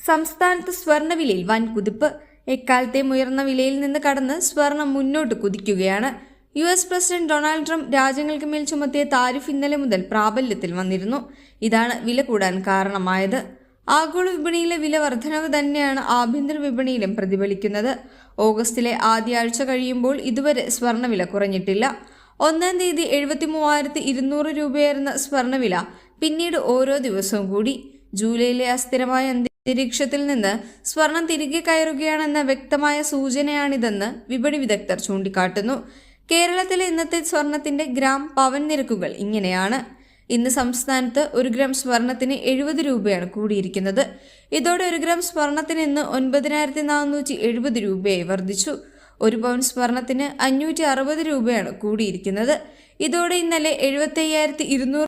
സംസ്ഥാനത്ത് സ്വർണ്ണവിലയിൽ വൻ കുതിപ്പ്. എക്കാലത്തെയും ഉയർന്ന വിലയിൽ നിന്ന് കടന്ന് സ്വർണം മുന്നോട്ട് കുതിക്കുകയാണ്. US പ്രസിഡന്റ് ഡൊണാൾഡ് ട്രംപ് രാജ്യങ്ങൾക്ക് മേൽ ചുമത്തിയ താരിഫ് ഇന്നലെ മുതൽ പ്രാബല്യത്തിൽ വന്നിരുന്നു. ഇതാണ് വില കൂടാൻ കാരണമായത്. ആഗോള വിപണിയിലെ വില വർധനവ് തന്നെയാണ് ആഭ്യന്തര വിപണിയിലും പ്രതിഫലിക്കുന്നത്. ഓഗസ്റ്റിലെ ആദ്യ ആഴ്ച കഴിയുമ്പോൾ ഇതുവരെ സ്വർണ്ണവില കുറഞ്ഞിട്ടില്ല. 1-ാം തീയതി 73,200 രൂപയായിരുന്ന സ്വർണ്ണവില പിന്നീട് ഓരോ ദിവസവും കൂടി. ജൂലൈയിലെ അസ്ഥിരമായ അന്തരീക്ഷത്തിൽ നിന്ന് സ്വർണം തിരികെ കയറുകയാണെന്ന വ്യക്തമായ സൂചനയാണിതെന്ന് വിപണി വിദഗ്ധർ ചൂണ്ടിക്കാട്ടുന്നു. കേരളത്തിലെ ഇന്നത്തെ സ്വർണത്തിന്റെ ഗ്രാം പവൻ നിരക്കുകൾ ഇങ്ങനെയാണ്. ഇന്ന് സംസ്ഥാനത്ത് 1 ഗ്രാം സ്വർണത്തിന് 70 രൂപയാണ് കൂടിയിരിക്കുന്നത്. ഇതോടെ 1 ഗ്രാം സ്വർണത്തിന് ഇന്ന് 9,470 രൂപയായി വർദ്ധിച്ചു. 1 പൗൺ സ്വർണത്തിന് 560 രൂപയാണ് കൂടിയിരിക്കുന്നത്. ഇതോടെ ഇന്നലെ 75,200